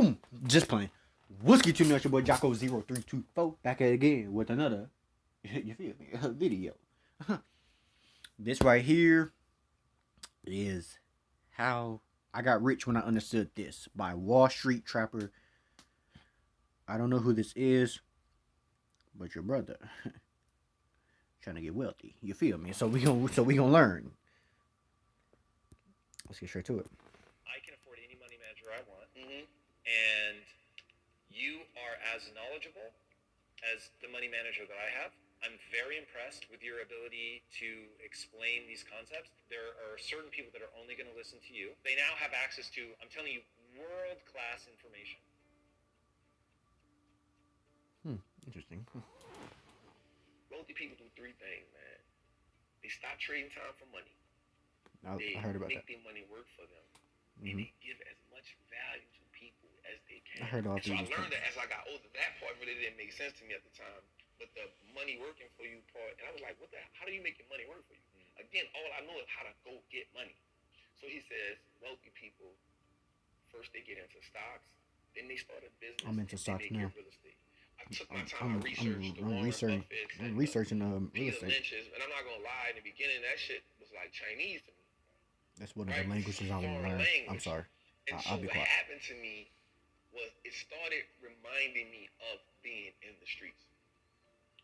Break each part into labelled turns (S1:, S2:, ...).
S1: Boom! Just playing. What's good to me? It's your boy Jocko0324 back at it again with another, you feel me, video. This right here is how I got rich when I understood this by Wall Street Trapper. I don't know who this is, but your brother trying to get wealthy. You feel me? So we gonna learn. Let's get straight to it.
S2: I can afford any money manager I want, and you are as knowledgeable as the money manager that I have. I'm very impressed with your ability to explain these concepts. There are certain people that are only going to listen to you. They now have access to, I'm telling you, world-class information.
S1: Interesting.
S3: Wealthy people do three things, man. They stop trading time for money.
S1: I heard about that.
S3: They make their money work for them. And they give as much value to people as they can.
S1: I heard all
S3: so I learned that as I got older. That part really didn't make sense to me at the time. But the money working for you part, and I was like, what the hell? How do you make your money work for you? Again, all I know is how to go get money. So he says, wealthy people, first they get into stocks, then they start a business.
S1: I'm into stocks now.
S3: Real estate. I took my time. I'm researching real estate. Lynch's, and I'm not gonna lie. In the beginning, that shit was like Chinese to me.
S1: That's one of the languages I want to learn. I'm sorry.
S3: And so what happened to me was it started reminding me of being in the streets.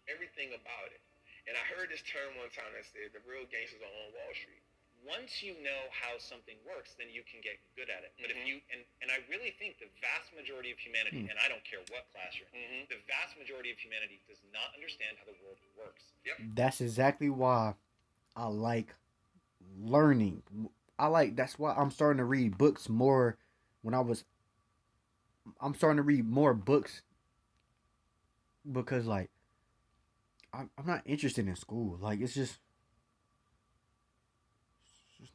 S3: Everything about it. And I heard this term one time that said the real gangsters are on Wall Street.
S2: Once you know how something works, then you can get good at it. But if you, and I really think the vast majority of humanity, and I don't care what class you're in, the vast majority of humanity does not understand how the world works.
S1: Yep. That's exactly why I like learning. That's why I'm starting to read books more I'm starting to read more books because like I'm not interested in school. Like it's just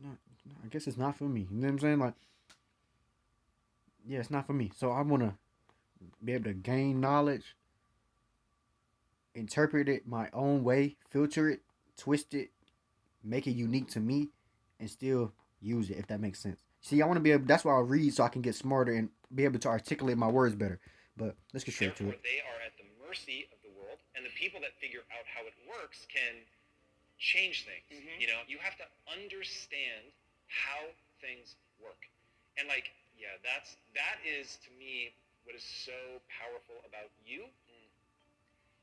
S1: not, I guess it's not for me. You know what I'm saying? Like yeah, it's not for me. So I want to be able to gain knowledge, interpret it my own way, filter it, twist it, make it unique to me, and still use it, if that makes sense. See, I want to be able, that's why I read so I can get smarter and be able to articulate my words better. But let's get straight to it.
S2: They are at the mercy of the world, and the people that figure out how it works can change things. You know, you have to understand how things work. And like, yeah, that is to me what is so powerful about you.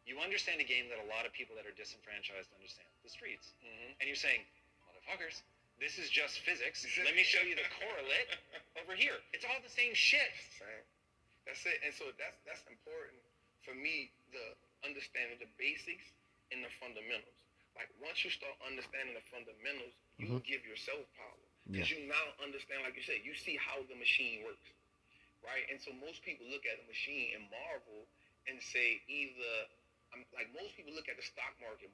S2: You understand a game that a lot of people that are disenfranchised understand, the streets. And you're saying, motherfuckers, this is just physics. Let me show you the correlate over here. It's all the same shit.
S3: That's it. And so that's important for me, the understanding the basics and the fundamentals. Like once you start understanding the fundamentals, you give yourself power. Because you now understand, like you said, you see how the machine works. Right? And so most people look at the machine and marvel and say like most people look at the stock market.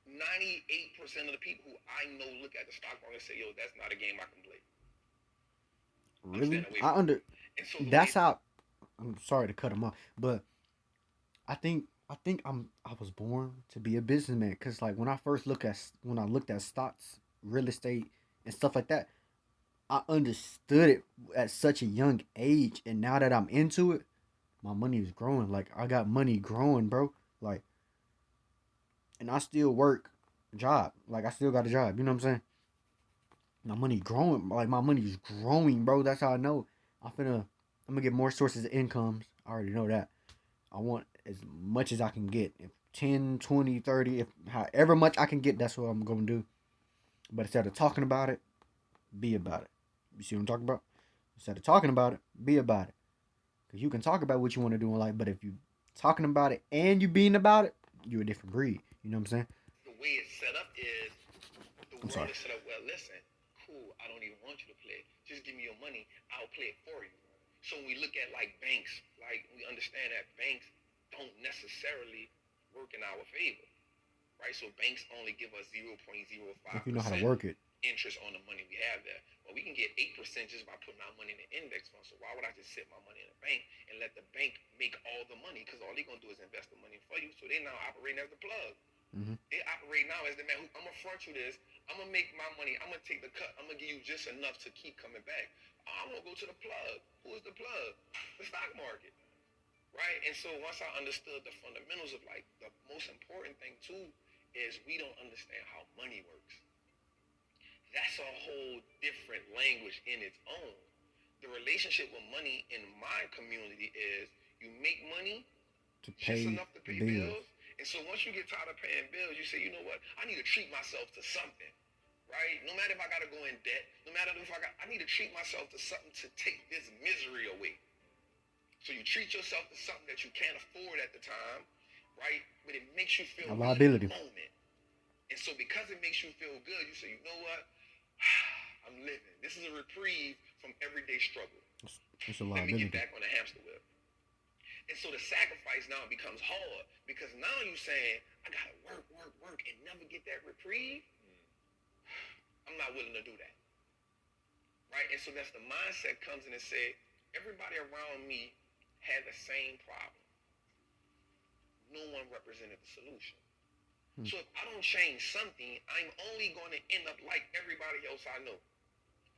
S3: 98% of the people who I know look at the stock market and say, yo, that's not a game I can play.
S1: Really? I'm sorry to cut him off, but I think I was born to be a businessman because like when I looked at stocks, real estate, and stuff like that, I understood it at such a young age, and now that I'm into it, my money is growing. Like I got money growing, bro. Like, and I still work a job. Like I still got a job. You know what I'm saying? My money growing. Like my money's growing, bro. That's how I know. I'm gonna get more sources of incomes. I already know that. I want as much as I can get. If 10, 20, 30, if however much I can get, that's what I'm gonna do. But instead of talking about it, be about it. You see what I'm talking about? Instead of talking about it, be about it. Because you can talk about what you want to do in life, but if you talking about it and you being about it, you're a different breed. You know what I'm saying?
S3: The way it's set up is, the world is set up, well, listen, cool, I don't even want you to play. Just give me your money, I'll play it for you. So when we look at like banks, like we understand that banks don't necessarily work in our favor. Right? So banks only give us 0.05%
S1: if you know how to work it.
S3: Interest on the money we have there. Well, we can get 8% just by putting our money in the index fund. So why would I just sit my money in the bank and let the bank make all the money? Because all they're going to do is invest the money for you. So they're now operating as the plug. They operate now as the man who, I'm going to front you this. I'm going to make my money. I'm going to take the cut. I'm going to give you just enough to keep coming back. I'm going to go go to the plug. Who is the plug? The stock market, right? And so once I understood the fundamentals of like the most important thing too is we don't understand how money works. That's a whole different language in its own. The relationship with money in my community is you make money
S1: To
S3: just
S1: pay
S3: enough to pay
S1: bills.
S3: bills. And so once you get tired of paying bills, you say, you know what? I need to treat myself to something, right? No matter if I got to go in debt, no matter if I need to treat myself to something to take this misery away. So you treat yourself to something that you can't afford at the time, right? But it makes you feel
S1: A
S3: good
S1: liability.
S3: in the moment. And so because it makes you feel good, you say, you know what? I'm living. This is a reprieve from everyday struggle.
S1: It's a
S3: Let me
S1: liability.
S3: get back on the hamster wheel. And so the sacrifice now becomes hard because now you're saying, I gotta work, and never get that reprieve. I'm not willing to do that. Right? And so that's the mindset comes in and say, everybody around me had the same problem. No one represented the solution. So if I don't change something, I'm only going to end up like everybody else I know.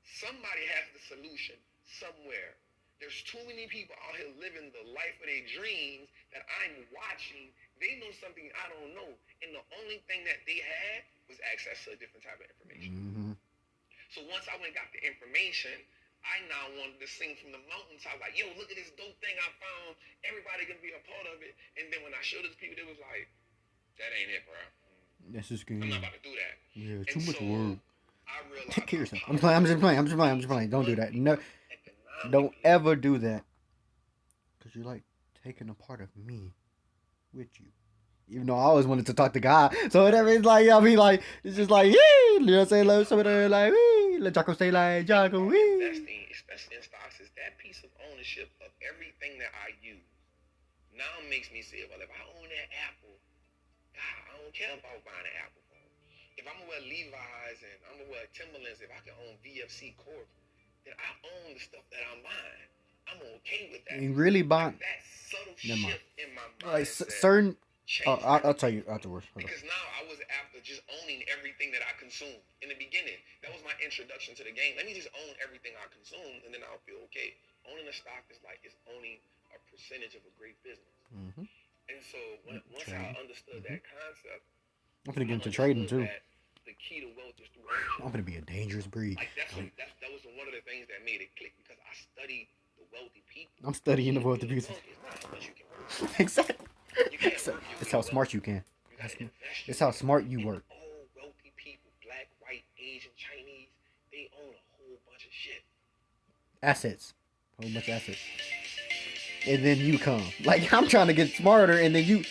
S3: Somebody has the solution somewhere. There's too many people out here living the life of their dreams that I'm watching. They know something I don't know. And the only thing that they had was access to a different type of information.
S1: Mm-hmm.
S3: So once I went and got the information, I now wanted to sing from the mountaintop. Like, yo, look at this dope thing I found. Everybody can be a part of it. And then when I showed it to people, they was like, that ain't it, bro.
S1: That's just good.
S3: I'm not about to do that.
S1: Yeah,
S3: And
S1: too much
S3: so
S1: work.
S3: I realized
S1: Take care of yourself.
S3: how
S1: I'm just playing. Don't do that. No, don't ever do that. Because you're like taking a part of me with you. Even though I always wanted to talk to God. So whatever, it's like, I mean, like, it's just like, you know what I'm saying? Like, some of them, like, let Jaco say, like, Jaco,
S3: investing, especially in stocks, is that piece of ownership of everything that I use. Now makes me say, well, if I own that Apple, God, I don't care about buying an Apple phone. If I'm gonna wear Levi's and I'm gonna wear Timberlands, if I can own VFC Corp, then I own the stuff that I'm buying. I'm okay with that.
S1: And really buying.
S3: Like that subtle
S1: Never mind.
S3: shift in my
S1: Like,
S3: mindset.
S1: certain.
S3: changed
S1: I'll tell you afterwards.
S3: Because now I was after just owning everything that I consumed. In the beginning, that was my introduction to the game. Let me just own everything I consume, and then I'll feel okay. Owning a stock is like it's owning a percentage of a great business.
S1: Mm-hmm.
S3: And so once I understood that concept,
S1: I'm gonna get into trading too.
S3: The key to wealth is through ownership.
S1: I'm gonna be a dangerous breed.
S3: Like that was one of the things that made it click because I studied the wealthy people.
S1: I'm studying the wealthy people. Exactly. It's how smart you can. It's how smart you work.
S3: All wealthy people, black, white, Asian, Chinese, they own a whole bunch of shit.
S1: Assets. A whole bunch of assets. And then you come. Like, I'm trying to get smarter, and then you...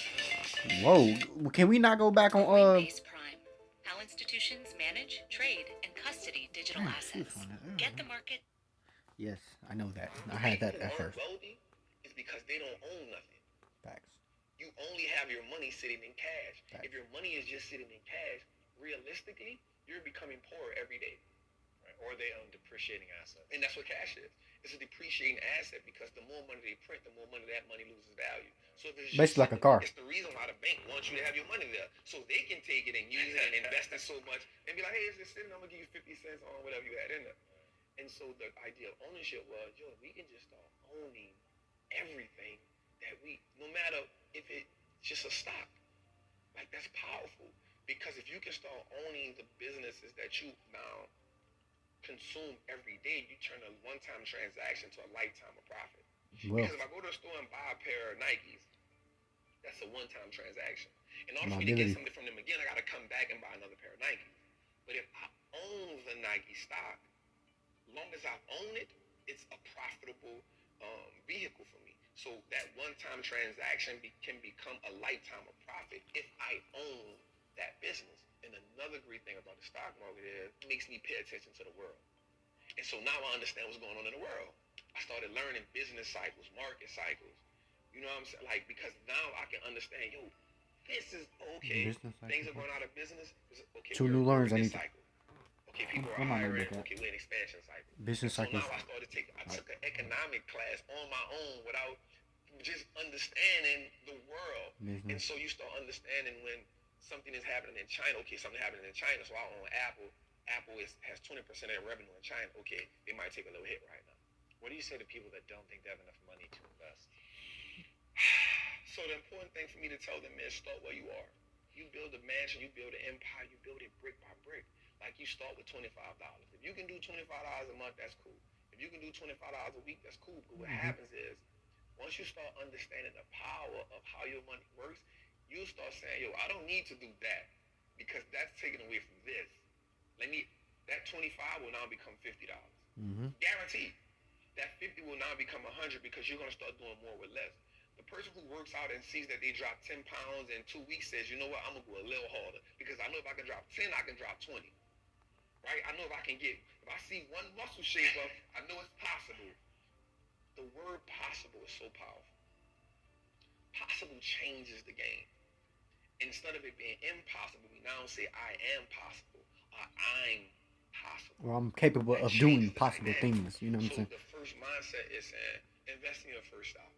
S1: Whoa. Can we not go back on...
S4: Coinbase Prime. How institutions manage, trade, and custody digital assets. Get the market...
S1: Yes, I know that. I had that at first.
S3: Wealthy is because they don't own nothing.
S1: Facts.
S3: You only have your money sitting in cash.
S1: Facts.
S3: If your money is just sitting in cash, realistically, you're becoming poorer every day.
S2: Right? Or they own depreciating assets.
S3: And that's what cash is. It's a depreciating asset because the more money they print, the more money that money loses value. So if it's
S1: basically like a car.
S3: It's the reason why the bank wants you to have your money there. So they can take it and use it and invest it so much and be like, hey, it's just sitting, I'm going to give you 50 cents on whatever you had in there. And so the idea of ownership was, yo, we can just start owning everything that we, no matter if it's just a stock. Like, that's powerful. Because if you can start owning the businesses that you now consume every day, you turn a one-time transaction to a lifetime of profit.
S1: Well,
S3: because if I go to a store and buy a pair of Nikes, that's a one-time transaction. In order for me to get something from them again, I got to come back and buy another pair of Nikes. But if I own the Nike stock, long as I own it, it's a profitable vehicle for me. So that one-time transaction can become a lifetime of profit if I own that business. And another great thing about the stock market is it makes me pay attention to the world. And so now I understand what's going on in the world. I started learning business cycles, market cycles. You know what I'm saying? Like, because now I can understand, yo, this is okay. Things are going out of business. Okay,
S1: 2 new learns I need to...
S3: Okay, people are hiring. Okay, we're in expansion cycle.
S1: Business cycles.
S3: So now I took an economic class on my own without just understanding the world. And so you start understanding when something is happening in China. Okay, something happening in China. So I own Apple. Apple has 20% of their revenue in China. Okay, they might take a little hit right now.
S2: What do you say to people that don't think they have enough money to invest?
S3: So the important thing for me to tell them is start where you are. You build a mansion, you build an empire, you build it brick by brick. Like you start with $25. If you can do $25 a month, that's cool. If you can do $25 a week, that's cool. But what happens is, once you start understanding the power of how your money works, you'll start saying, yo, I don't need to do that because that's taken away from this. That 25 will now become $50. Guaranteed. That 50 will now become 100 because you're going to start doing more with less. The person who works out and sees that they drop 10 pounds in 2 weeks says, you know what, I'm going to go a little harder because I know if I can drop 10, I can drop 20. Right? I know if I see one muscle shape up, I know it's possible. The word possible is so powerful. Possible changes the game. Instead of it being impossible, we now say I am possible or I'm possible.
S1: Well, I'm capable of doing possible things. You know what I'm saying?
S3: So the first mindset is saying, invest in your first stock.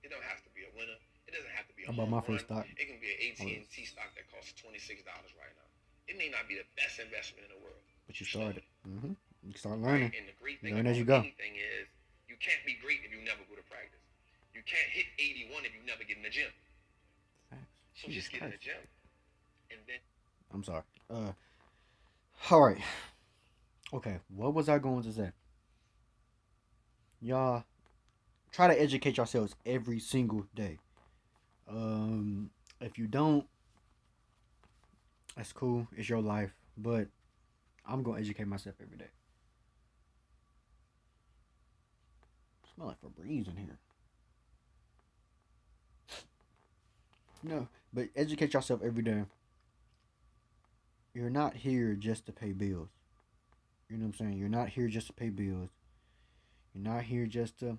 S3: It don't have to be a winner. It doesn't have to be a home
S1: my
S3: run.
S1: first stock.
S3: It can be an AT&T stock that costs $26 right now. It may not be the best investment in the world.
S1: But you started. You start learning.
S3: Right? And the great thing
S1: learn
S3: about
S1: as you go.
S3: anything is you can't be great if you never go to practice. You can't hit 81 if you never get in the gym.
S1: Facts.
S3: So just get in the gym. And then
S1: I'm sorry. All right. Okay, what was I going to say? Y'all try to educate yourselves every single day. If you don't, that's cool. It's your life. But I'm going to educate myself every day. Smell like Febreze in here. No, but educate yourself every day. You're not here just to pay bills. You know what I'm saying? You're not here just to pay bills. You're not here just to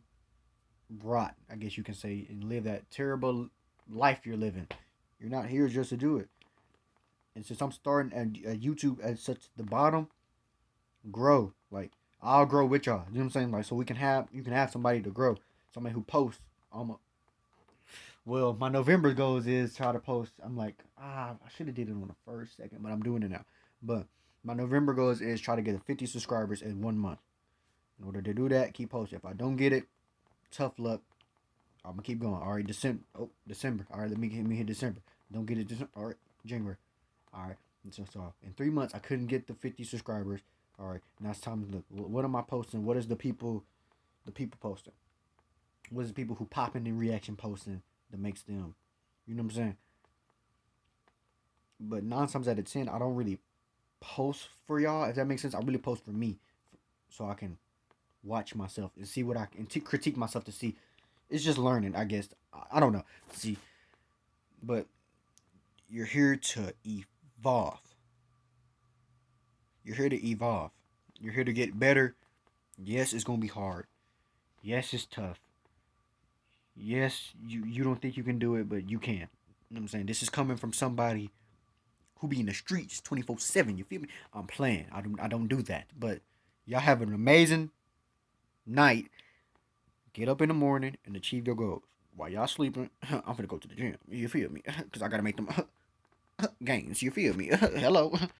S1: rot, I guess you can say, and live that terrible life you're living. You're not here just to do it. And since I'm starting at YouTube at such the bottom, grow. Like, I'll grow with y'all. You know what I'm saying? Like, so you can have somebody to grow. Somebody who posts. Well, my November goals is try to post. I'm like, I should have did it on the first, second, but I'm doing it now. But my November goals is try to get 50 subscribers in 1 month. In order to do that, keep posting. If I don't get it, tough luck. I'm gonna keep going. All right, December. All right, let me hit December. Don't get it December. All right, January. All right. So in 3 months, I couldn't get the 50 subscribers. All right, now it's time to look. What am I posting? What is the people posting? What is the people who popping in reaction posting that makes them? You know what I'm saying? But 9 times out of 10, I don't really post for y'all. If that makes sense, I really post for me, so I can watch myself and see what I can critique myself to see. It's just learning, I guess. I don't know. See, but you're here to evolve. You're here to evolve. You're here to get better. Yes, it's gonna be hard. Yes, it's tough. Yes, you don't think you can do it, but you can. You know what I'm saying? This is coming from somebody who be in the streets 24/7. You feel me? I'm playing. I don't do that. But y'all have an amazing night. Get up in the morning and achieve your goals. While y'all sleeping, I'm gonna go to the gym. You feel me? Because I gotta make them gains. You feel me? Hello.